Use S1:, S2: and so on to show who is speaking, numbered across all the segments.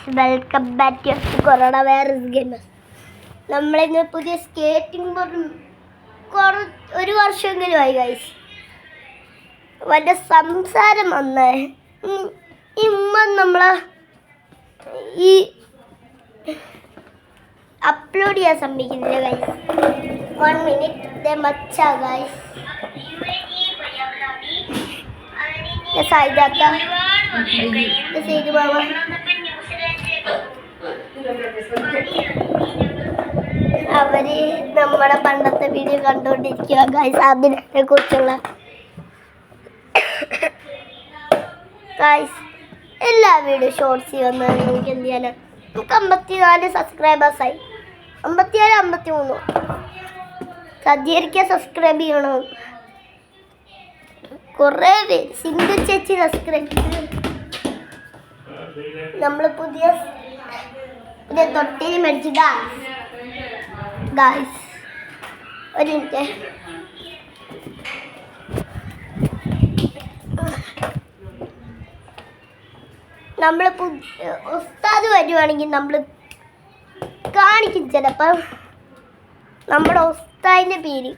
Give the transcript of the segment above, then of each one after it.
S1: Welcome back to corona virus gamers. നമ്മളിന്ന് പുതിയ skating board ഒരു വർഷമെങ്കിലും ആയി ഗൈസ്. വല്ല സംസാരം വന്നേ ഇമ്മ നമ്മളെ ഈ അപ്ലോഡ് ചെയ്യാൻ സമ്മതിക്കുന്നില്ല ഗൈസ്. 1 മിനിറ്റ് മച്ചാ ഗൈസ്. അവര് നമ്മുടെ പണ്ടത്തെ വീഡിയോ കണ്ടുകൊണ്ടിരിക്കുക ഗൈസ്. അതിനെ കുറിച്ചുള്ള ഗൈസ് എല്ലാ വീഡിയോ ഷോർട്സ് വന്ന് നമുക്ക് എന്ത് ചെയ്യാനാ. നമുക്ക് 54 സബ്സ്ക്രൈബേഴ്സായി. 54 53 സദ്യരിക്കാൻ സബ്സ്ക്രൈബ് ചെയ്യണം. കുറേ പേര് സിന്ധു ചേച്ചി സബ്സ്ക്രൈബ് ചെയ്തു. നമ്മൾ പുതിയ തൊട്ടിൽ മേടിച്ചു ഗായ്സ്. ഒരു മിനിറ്റ്. നമ്മൾ ഉസ്താദ് വരുവാണെങ്കിൽ നമ്മൾ കാണിക്കും ചിലപ്പം. നമ്മുടെ ഉസ്താദിൻ്റെ പേര്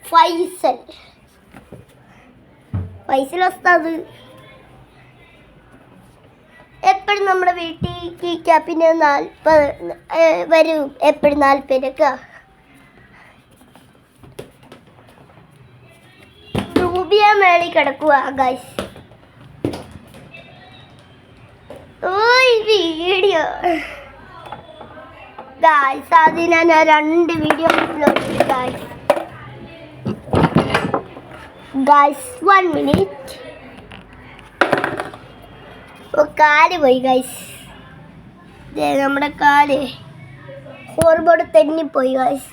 S1: ഫൈസൽ ഉസ്താദ്. എപ്പോഴും നമ്മുടെ വീട്ടിൽ പിന്നെ 40 വരും. എപ്പോഴും 40 രൂപയ മേളിൽ കിടക്കുക ഗൈസ്. വീഡിയോ ഗൈസ് അതിന് ഞാൻ 2 വീഡിയോ അപ്ലോഡ് ചെയ്തു ഗൈസ്. 1 മിനിറ്റ്. കാല് പോയി ഗൈസ്. നമ്മുടെ കാല് ഹോർബോർഡ് തെന്നിപ്പോയി ഗൈസ്.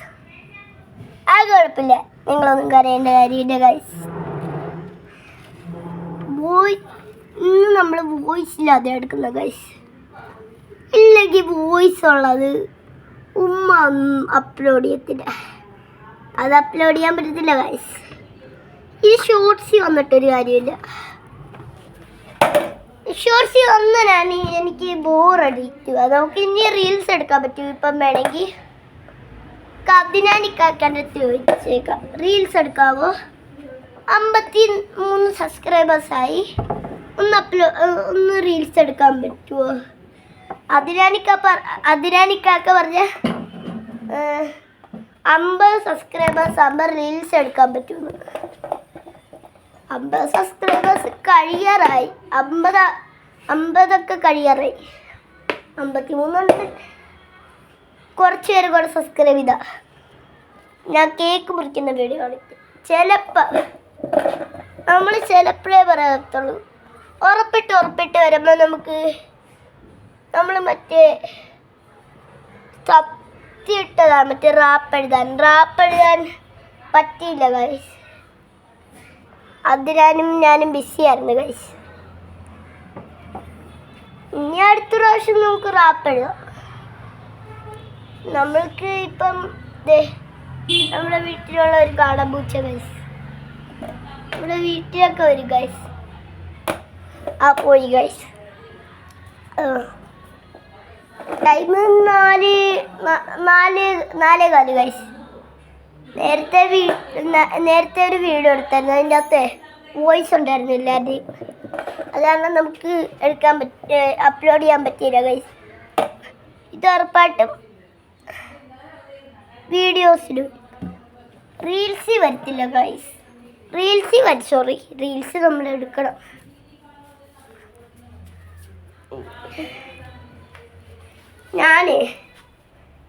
S1: ആ കുഴപ്പമില്ല, നിങ്ങളൊന്നും കരയേണ്ട കാര്യമില്ല ഗൈസ്. ഇന്ന് നമ്മൾ വോയിസ് ഇല്ലാതെ എടുക്കുന്ന ഗൈസ്. ഇല്ലെങ്കിൽ വോയിസ് ഉള്ളത് ഉമ്മ അപ്ലോഡ് ചെയ്യത്തില്ല. അത് അപ്ലോഡ് ചെയ്യാൻ പറ്റത്തില്ല ഗൈസ്. ഈ ഷോർട്സ് വന്നിട്ടൊരു കാര്യമില്ല. ഷോർട്സ് വന്നാലാണ് എനിക്ക് ബോറടിക്കുക. നമുക്ക് ഇനി റീൽസ് എടുക്കാൻ പറ്റും. ഇപ്പം വേണമെങ്കിൽ കബിനാനിക്കാൻ്റെ ചോദിച്ചേക്കാം, റീൽസ് എടുക്കാവോ? 53 സബ്സ്ക്രൈബേഴ്സായി. ഒന്ന് റീൽസ് എടുക്കാൻ പറ്റുമോ? അതിരാനിക്കാക്ക പറഞ്ഞ 50 സബ്സ്ക്രൈബേഴ്സ് ആകുമ്പോൾ റീൽസ് എടുക്കാൻ പറ്റുമെന്ന്. 50 സബ്സ്ക്രൈബേഴ്സ് കഴിയാറായി. 50 കഴിയാറായി. 53 ഉണ്ട്. കുറച്ച് പേര് കൂടെ സബ്സ്ക്രൈബ് ചെയ്താ ഞാൻ കേക്ക് മുറിക്കുന്ന വീഡിയോ കാണിക്കും. നമ്മൾ ചിലപ്പോഴേ പറയത്തുള്ളൂ. ഉറപ്പിട്ട് വരുമ്പോൾ നമ്മൾ മറ്റേ സത്യമിട്ടതാണ്. മറ്റേ റാപ്പ് എഴുതാൻ പറ്റിയില്ല ഗൈസ്. ഞാനും ബിസിയായിരുന്നു ഗൈസ്. ഇനി അടുത്ത പ്രാവശ്യം നമുക്ക് റാപ്പ് എഴുതാം. നമ്മൾക്ക് ഇപ്പം നമ്മുടെ വീട്ടിലുള്ള ഒരു കാടമ്പൂച്ച ഗൈസ്. നമ്മുടെ വീട്ടിലൊക്കെ വരും ഗൈസ്. ആ പോയി ഗൈസ്. Time 4:4 guys. നേരത്തെ ഒരു വീഡിയോ എടുത്തായിരുന്നു. അതിൻ്റെ അകത്ത് വോയിസ് ഉണ്ടായിരുന്നില്ല. അതാണ് നമുക്ക് അപ്ലോഡ് ചെയ്യാൻ പറ്റിയില്ല ഗൈസ്. ഇത് ഉറപ്പായിട്ടും വീഡിയോസിലും റീൽസ് വരത്തില്ല ഗൈസ്. റീൽസ് നമ്മൾ എടുക്കണം.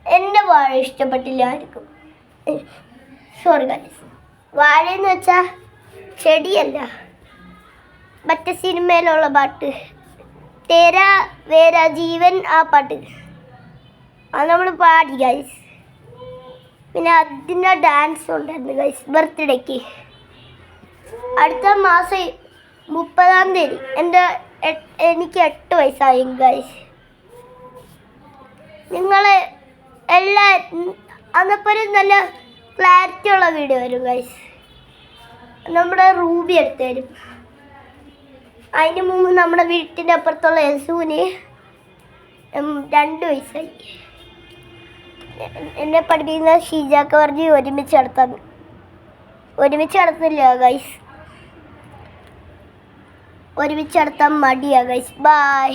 S1: എൻ്റെ വാഴ ഇഷ്ടപ്പെട്ടില്ല ആർക്കും. Sorry guys. വാഴയെന്ന് വെച്ചാൽ ചെടിയല്ല, മറ്റേ സിനിമയിലുള്ള പാട്ട് തേരാ വേരാ ജീവൻ, ആ പാട്ട് അത് നമ്മൾ പാടി ഗൈസ്. പിന്നെ അതിൻ്റെ ഡാൻസ് ഉണ്ടായിരുന്നു ഗൈസ് ബർത്ത്ഡേക്ക്. അടുത്ത മാസം 30-ാം തീയതി എനിക്ക് 8 വയസ്സായി ഗൈസ്. നിങ്ങൾ അന്നപ്പോഴും നല്ല ക്ലാരിറ്റി ഉള്ള വീഡിയോ വരും ഗൈസ്. നമ്മുടെ റൂബി എടുത്ത് തരും. അതിന് മുമ്പ് നമ്മുടെ വീട്ടിൻ്റെ അപ്പുറത്തുള്ള യസുവിന് 2 വയസ്സായി. എന്നെ പഠിപ്പിക്കുന്ന ഷീജാക്ക പറഞ്ഞ് ഒരുമിച്ച് നടത്തില്ല ഗൈസ്. ഒരുമിച്ച് നടത്താൻ മടിയാ ഗൈസ്. ബൈ.